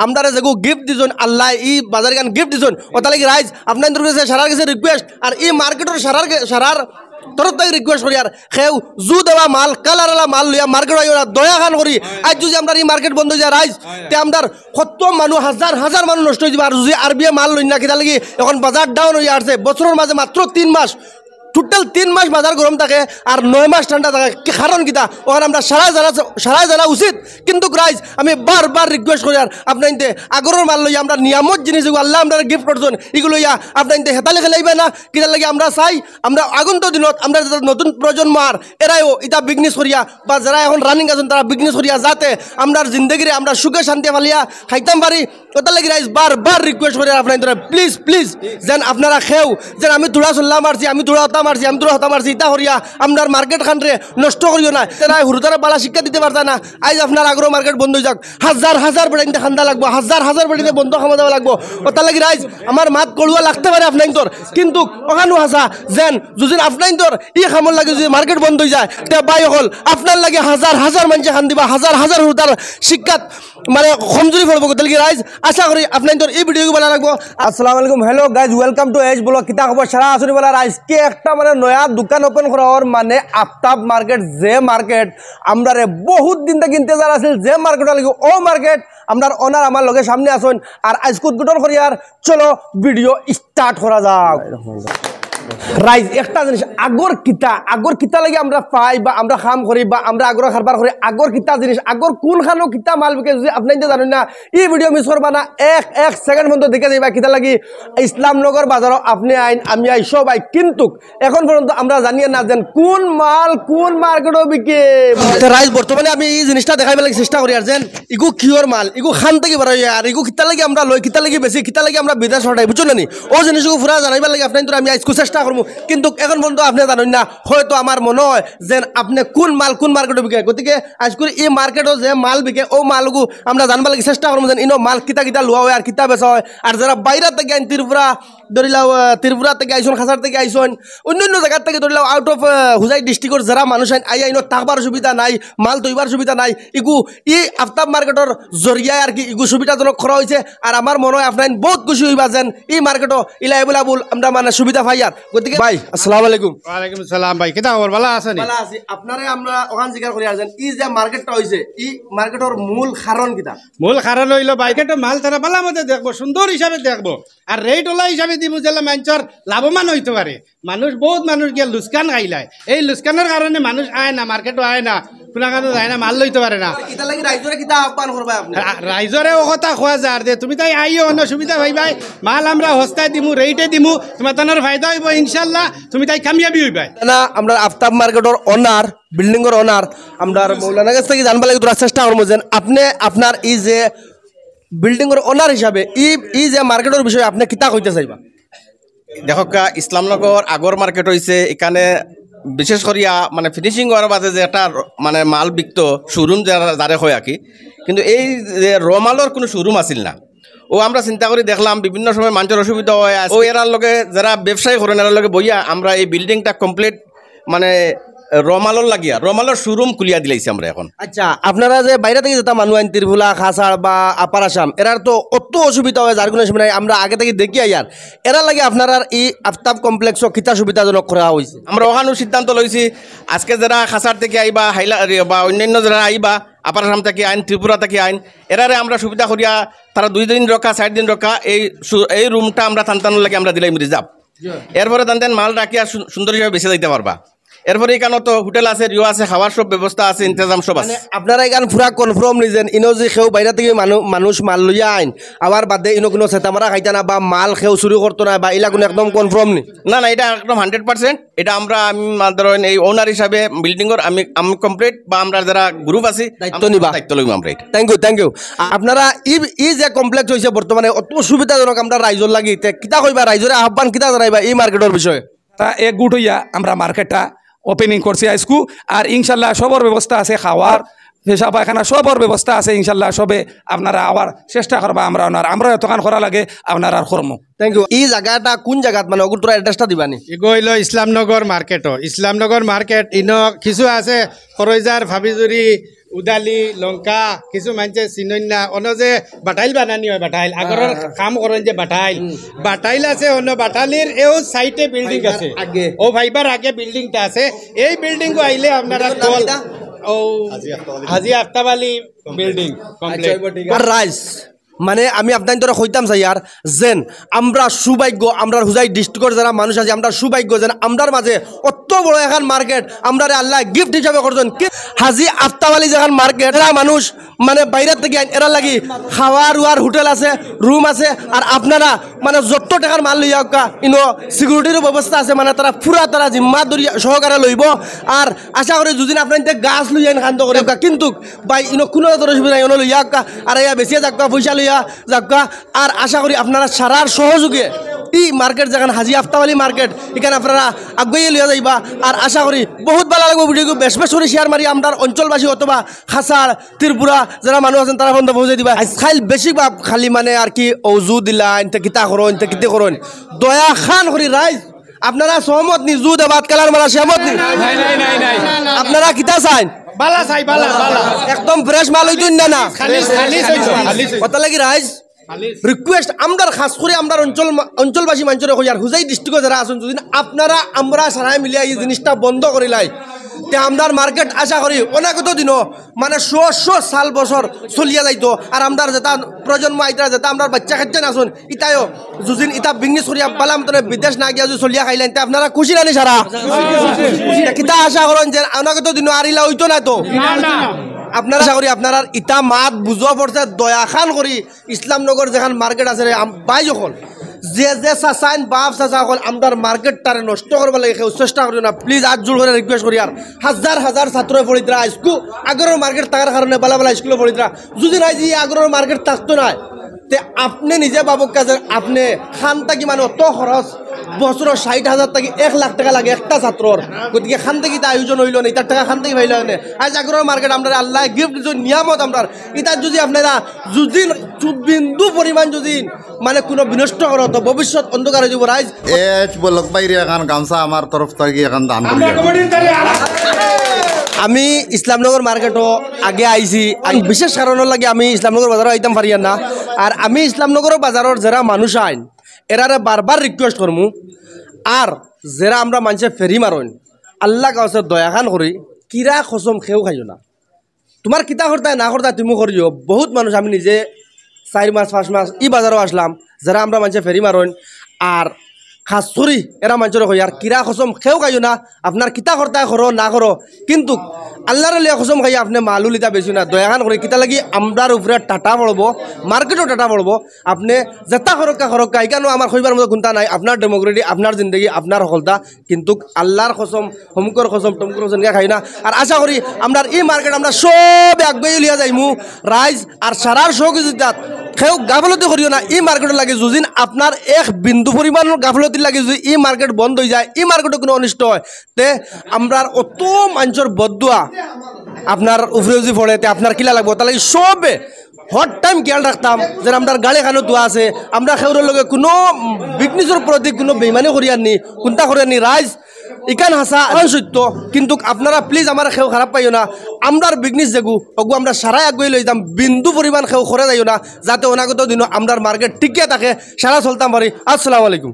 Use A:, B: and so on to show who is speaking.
A: আমরা যেগু গিফট দিছন আল্লাহ ই বাজার গান গিফট দিছন ওটা লাগি রাইজ আপনাদের কাছে সারার কাছে রিকোয়েস্ট আর এই মার্কেটের সারার তরফ থেকে রিকোয়েস্ট করি আর খেউ জু দেওয়া মাল কালারওয়ালা মাল লইয়া মার্কেট আইয়া দয়া খান করি আজ যদি আমরা এই মার্কেট বন্ধ হয়ে যায় রাইজ তে আমরা কত মানুষ হাজার হাজার মানুষ নষ্ট হয়ে যাবে আর যদি আরবিএ মাল লই না কিনা লাগি এখন বাজার ডাউন হয়ে আসছে বছরের মাঝে মাত্র 3 মাস টোটাল 3 মাস বাজার গরম থাকে আর 9 মাস ঠান্ডা থাকে কারণ কিতা ওখানে আমরা সারাই জানা উচিত কিন্তু রাইজ আমি বারবার রিকোয়েস্ট করি আর আপনাইতে আগরের মাল লইয়া আমরা নিয়ামত জিনিস আল্লাহ আমরা গিফট করছেন এগুলো লইয়া আপনাইতে হেতালে খেলাইবে না কিনা লাগে আমরা চাই আমরা আগন্ত দিনত আমরা নতুন প্রজন্ম আর এরাইও এটা বিজনেস করিয়া বা যারা এখন রানিং আছেন তারা বিজনেস করিয়া যাতে আমরা জিন্দগিরে আমরা সুখে শান্তি ফালিয়া খাইতাম পারি ওটা লাগে রাইজ বারবার রিকোয়েস্ট করি আপনাইতে প্লিজ প্লিজ যেন আপনারা খেও যেন আমি তোড়া চল্লা মারছি আমি তোড়া মারছি আমি তোরা হতা মারছি ইটা করিয়া আপনার মার্কেট খানরে নষ্ট করিও না তারা হুরুতারা বালা শিক্ষা দিতে পারতা না আজ আপনার আগ্রহ মার্কেট বন্ধ হয়ে যাক হাজার হাজার বেড়াইতে খান্দা লাগবো হাজার বেড়াইতে বন্ধ খাওয়া দেওয়া লাগবো ওটা লাগি রাইজ আমার মাত কড়ুয়া লাগতে পারে আপনার তোর কিন্তু ওখানো হাসা যেন যদি আপনার তোর ই খামর লাগে যদি মার্কেট বন্ধ হয়ে যায় তে বাই হল আপনার লাগে হাজার হাজার মানুষে খান দিবা হাজার হুরুতার শিক্ষাত মানে কমজোরি পড়বো কোথাও লাগি রাইজ আশা করি আপনার তোর এই ভিডিও ভালো লাগবো আসসালামু আলাইকুম হ্যালো গাইজ ওয়েলকাম টু এজ ব্লগ কিতা খবর সারা আসরি বলার আজকে একটা মানে নয়া দোকান ওপেন করার মানে আফতাব মার্কেট যে মার্কেট আমরা বহুত দিন থেকে ইন্তজার আছিল যে মার্কেট লাগে ও মার্কেট আমরা ওনার আমার লগে সামনে আসুন আর আজকে উদ্বোধন করি আর চলো ভিডিও স্টার্ট করা যাক রাইজ একটা জিনিস আগর কিতা লাগে আমরা পাই বা আমরা খাম করি বা আমরা আগর খারবার করি আগর কিতা জিনিস আগর কোনখানো কিতা মাল বিকে যদি আপনি জানেন না এই ভিডিও মিস করবা না এক সেকেন্ড পর্যন্ত দেখে যাইবা কিতা লাগি ইসলামনগর বাজারও আপনি আইন আমি আই সব আই কিন্তু এখন পর্যন্ত আমরা জানিয়ে না যেন কোন মাল কোন মার্কেটও বিকে রাইজ বর্তমানে আমি এই জিনিসটা দেখাইবার লাগি চেষ্টা করি আর যেন ইগু কিওর মাল ইগু খান থেকে বার হয় আর ইগু কিতা লাগি আমরা লই কিতা লাগি বেশি কিতা লাগি আমরা বিদেশ হটাই বুঝছো না নি ও জিনিসগুলো পুরা জানাইবার লাগি আপনি আমি আজকে চেষ্টা করবো কিন্তু এখন পর্যন্ত আপনি জানেন না হয়তো আমার মনে হয় যে আপনি কোন মাল কোন মার্কেটে বিকে গতিকে আজ করে এই মার্কেটও যে মাল বিকে ও মালগু আমরা জানবার লাগে চেষ্টা করবো যেন ইনো মাল কিতা লোয়া হয় আর কিতা বেচা হয় আর যারা বাইরে থেকে আইন ত্রিপুরা থেকে আইসন খাসার থেকে আইসন অন্য জায়গার থেকে ধরিলাও আউট অফ হুজাই ডিস্ট্রিক্টর যারা মানুষ আইন থাকবার সুবিধা নাই মাল তৈবার সুবিধা নাই ইগু ই আফতাব মার্কেটর জরিয়ায় আর কি ইগু সুবিধাজনক করা হয়েছে আর আমার মনে হয় আপনার বহুত খুশি হইবা যেন এই মার্কেটও ইলাইবুল আমরা মানে সুবিধা পাই আর গতিকে ভাই আসসালামু আলাইকুম
B: ওয়ালাইকুম আসসালাম ভাই কিতা খবর ভালো আছেন
A: ভালো আছি আপনারে আমরা ওখান জিজ্ঞাসা করি আছেন এই যে মার্কেটটা হইছে এই মার্কেটর মূল কারণ কিটা
B: মূল কারণ হইলো বাইকেটো মাল তারা ভালো মতো দেখবো সুন্দর হিসাবে দেখবো আর রেট ওলা হিসাবে দিব যে মানুষের লাভবান হইতে পারে মানুষ বহুত মানুষ গিয়ে লুস্কান খাইলায় এই লুস্কানের কারণে মানুষ আয় না মার্কেটও আয় না কোনাকানো যায় না মাল লইতে পারে না
A: এটা লাগি রাইজরে কিতা আহ্বান করবা আপনি
B: রাইজরে ও কথা খোয়া যার যে তুমি তাই আইও অন্য সুবিধা হইবাই মাল আমরা হস্তায় দিমু রেটে দিমু তোমার তানোর ফায়দা হইব ইনশাল্লাহ তুমি তাই কামিয়াবি হইবাই
A: না আমরা আফতাব মার্কেটর ওনার বিল্ডিংয়ের ওনার আমরা মৌলানা কাছ থেকে জানবার লাগে তোরা চেষ্টা করবো যেন আপনি আপনার এই যে বিল্ডিংয়ের ওনার হিসাবে এই যে মার্কেটের বিষয়ে আপনি কিতা কইতে চাইবা
C: দেখো ইসলামনগর আগর মার্কেট হয়েছে এখানে বিশেষ করিয়া মানে ফিনিশিং হওয়ার বাদে যে একটা মানে মাল বিকত শোরুম যারা হয় আর কি কিন্তু এই যে রমালর কোনো শোরুম আসিল না ও আমরা চিন্তা করে দেখলাম বিভিন্ন সময় মানুষের অসুবিধা হয় ও এরার লগে যারা ব্যবসায়ী করেন এরার লগে বইয়া আমরা এই বিল্ডিংটা কমপ্লিট মানে রমালর শোরুম খুলিয়া দিলাইছি আমরা এখন
A: আচ্ছা আপনারা যে বাইরে থেকে যেটা মানুষ আইন ত্রিপুরা খাসাড় বা আপার আসাম এরার তো অত অসুবিধা হয় যার কোনো সুবিধা আমরা আগে থেকে দেখি আর এরা লাগে আপনারা এই আফতাব কমপ্লেক্সও কিতা সুবিধাজনক করা হয়েছে
C: আমরা ওখানেও সিদ্ধান্ত লইছি আজকে যারা খাসার থেকে আইবা হাইলা বা অন্যান্য যারা আইবা আপার আসাম থেকে আইন ত্রিপুরা থেকে আইন এরারে আমরা সুবিধা করিয়া তারা 2 দিন রক্ষা 4 দিন রক্ষা এই রুমটা আমরা টানটানোর লাগে আমরা দিলাম রিজার্ভ এরপরে টান মাল রাখিয়া সুন্দর হিসাবে বেঁচে যাইতে পারবা এরপরে এখানে তো হোটেল আছে রিও আছে খাওয়ার সব ব্যবস্থা আছে ইন্তজাম সব আছে
A: আপনারা এখান পুরা কনফার্ম নিছেন ইনো যে খেউ বাইরে থেকে মানুষ মাল লইয়া আইন আবার বাদে ইনো কোনো সেতামারা খাইতা না বা মাল খেউ চুরি করতো না বা এলা কোনো একদম কনফার্ম নি
C: না এটা একদম 100% এটা আমরা আমি ধরেন এই ওনার হিসাবে বিল্ডিংয়ের আমি কমপ্লিট বা আমরা যারা গ্রুপ আছি দায়িত্ব লইব আমরা এটা
A: থ্যাংক ইউ আপনারা ই যে কমপ্লেক্স হয়েছে বর্তমানে অত সুবিধাজনক আমরা রাইজর লাগি কিতা কইবা রাইজরে আহ্বান কিতা জানাইবা এই মার্কেটের বিষয়ে
D: তা এক গুট হইয়া আমরা মার্কেটটা ওপেনিং করছি আজকু আর ইনশাল্লাহ সবর ব্যবস্থা আছে খাওয়ার পেশা পায়খানা সবর ব্যবস্থা আছে ইনশাল্লাহ সবে আপনারা আবার চেষ্টা করবা আমরা এতখান করা লাগে আপনারা আর কর্ম
A: থ্যাংক ইউ এই জায়গাটা কোন জায়গাত মানে ওগুলো তোরা অ্যাড্রেসটা দিবানি
B: এগো হইলো ইসলামনগর মার্কেট ইসলামনগর মার্কেট ইনো কিছু আছে করইজার ভাবিজুরি উদালি লঙ্কা কিছু মানুষে চিনন না অন্য যে বাটাইল বানানি হয় বাটাইল আগর কাম করেন যে বাটাইল আছে অন্য বাটালির এও সাইটে বিল্ডিং আছে
A: আগে।
B: ও ভাইবার আগে বিল্ডিংটা আছে এই বিল্ডিং আইলে আপনারা কল ও হাজি আফতাব আলী বিল্ডিং কমপ্লিট
A: আর রাইজ মানে আমি আপনার ধরে কইতাম চাই আর যেন আমরা সৌভাগ্য আমরা হুজাই ডিস্ট্রিক্টর যারা মানুষ আছে আমরা সৌভাগ্য যেন আমরার মাঝে অত বড় এখন মার্কেট আমরা আল্লাহ গিফট হিসাবে করছেন হাজি আফতাব আলী যেখান মার্কেট এরা মানুষ মানে বাইরের থেকে এরা লাগি খাওয়া রুয়ার হোটেল আছে রুম আছে আর আপনারা মানে যত টাকার মাল লইয়া ইনো সিকিউরিটির ব্যবস্থা আছে মানে তারা পুরা তারা জিম্মা ধরি সহকারে লইব আর আশা করি যদি আপনার গাছ লইয়া খান্ত করে কিন্তু বাই ইনো কোনো অসুবিধা নাই লইয়া আর ইয়া বেশি যাকা পয়সা লইয়া যাকা আর আশা করি আপনারা সারার সহযোগে এই মার্কেট যেখানে হাজি আফতাব আলী মার্কেট এখানে আপনারা আগুয়ে লিয়া যাইবা আর আশা করি বহুত ভালো লাগবে ভিডিও বেশ বেশ করে শেয়ার মারি আমরা অঞ্চলবাসী অথবা খাসার ত্রিপুরা যারা মানুষ আছেন তারা বন্ধ পৌঁছে দিবা খাইল বেশি বা খালি মানে আর কি অজু দিলা ইনতে কিতা করো ইনতে কিতে করো দয়া খান করি রাইজ আপনারা সহমত নি জু দেবাত কালার মারা সহমত নি আপনারা কিতা চাইন
B: বালা চাই বালা
A: একদম ফ্রেশ মাল হইতো না
B: খালিস
A: কথা লাগি রাইজ রিকোয়েস্ট আমরার খাস করে আমরার অঞ্চলবাসী মানুষের কই আর হুজাই ডিস্ট্রিক্ট যারা আছেন যদি আপনারা আমরা সারাই মিলিয়া এই জিনিসটা বন্ধ করিলাই তে আমরার মার্কেট আশা করি অনেকত দিনও মানে শো সাল বছর চলিয়া যাইতো আর আমরার যেটা প্রজন্ম আইতা যেটা আমরার বাচ্চা খাইতে নাচুন ইতাও যুদিন ইতা বিজনেস করিয়া পালাম তবে বিদেশ না গিয়া যদি চলিয়া খাইলেন তে আপনারা খুশি নানি সারা কিতা আশা করেন যে অনেকত দিনও আরিলা হইতো না তো আপনারা আশা করি আপনারা ইটা মাত বুঝোয়া পড়ছে দয়া খান করি ইসলামনগর যেখান মার্কেট আছে বাই যখন যে চাচাইন বাপ চাচা সকল আমদার মার্কেট তারে নষ্ট করবার লাগে কেউ চেষ্টা করি না প্লিজ আজ জোর করে রিকোয়েস্ট করি আর হাজার হাজার ছাত্র পড়িতরা স্কুল আগরের মার্কেট থাকার কারণে বালা বালা স্কুলে পড়িতরা যদি নাই যে আগরের মার্কেট থাকতো না তে আপনি নিজে বাবুক কাজে আপনি খান থাকি মানে অত খরচ বছরের 60,000 থেকে 1 লাখ টাকা লাগে একটা ছাত্রর গতিকে খান থেকে তা আয়োজন হইল না ইতার টাকা খান থেকে পাইল না আজ আগরের মার্কেট আমরা আল্লাহ গিফট যে নিয়ামত আমরা ইতার যদি আপনারা যদি বিন্দু পরিমাণ যদি মানে কোনো বিনষ্ট করো তো ভবিষ্যৎ অন্ধকার হয়ে যাব রাইজ
E: বলক বাইরে এখন গামছা আমার তরফ থেকে এখন দান করি
A: আমি ইসলামনগর মার্কেটও আগে আইছি আর বিশেষ কারণের লাগে আমি ইসলামনগর বাজারও আইতাম পারি না আর আমি ইসলামনগর বাজারের যারা মানুষ আইন এরারে বারবার রিকোয়েস্ট করমু আর যারা আমরা মানুষে ফেরি মারইন আল্লাহ কাছে দয়াখান করি কিরা খসম খেও খাইও না তোমার কিতা করতায় না করতায় তুমি করিও বহুত মানুষ আমি নিজে 4 মাস 5 মাস ই বাজারও আসলাম যারা আমরা মানুষে ফেরি মারইন আর খাস করি এরা মানুষের কই আর কিরা খসম খেও খাইও না আপনার কিতা করতায় করো না করো কিন্তু আল্লাহর লিয়া খসম খাই আপনি মালুলিতা বেশি না দয়াখান করে কিতা লাগি আমরার উপরে টাটা পড়ব মার্কেটও টাটা পড়ব আপনি যেটা খরক্কা এখানেও আমার কইবার মতো গুণতা নাই আপনার ডেমোক্রেটি আপনার জিন্দগি আপনার সফলতা কিন্তু আল্লাহর খসম হমুকর খসম টমকর খসম খাই না আর আশা করি আমরা এই মার্কেট আমরা সব আগুয়ে লিয়া যাইমু রাইজ আর সারার সহযোগিতাত কেউ গাফলতি করিও না এই মার্কেটের লাগে যদিন আপনার এক বিন্দু পরিমাণ গাফলতি লাগে যদি এই মার্কেট বন্ধ হয়ে যায় এই মার্কেটে কোনো অনিষ্ট হয় তে আমরা অত মানুষের বদুয়া আপনার উপরে যদি পড়ে তে আপনার কিলা লাগবো তাহলে সবে হট টাইম খেয়াল রাখতাম যে আমরা গাড়ি খানো দোয়া আছে আমরা সেউরের লগে কোনো বিজনেসের প্রতি কোনো বেইমানি করিয়ার নি কোনটা করিয়ার নি রাইজ ইকান হাসা সত্য কিন্তু আপনারা প্লিজ আমার খেউ খারাপ পাইও না আমরার বিজনেস যেগু ওগু আমরা সারাই আগুয়ে লই যাম বিন্দু পরিমাণ খেউ করে যাইও না যাতে অনাগত দিন আমরার মার্কেট টিকিয়ে থাকে সারা চলতাম পারি আসসালামু আলাইকুম।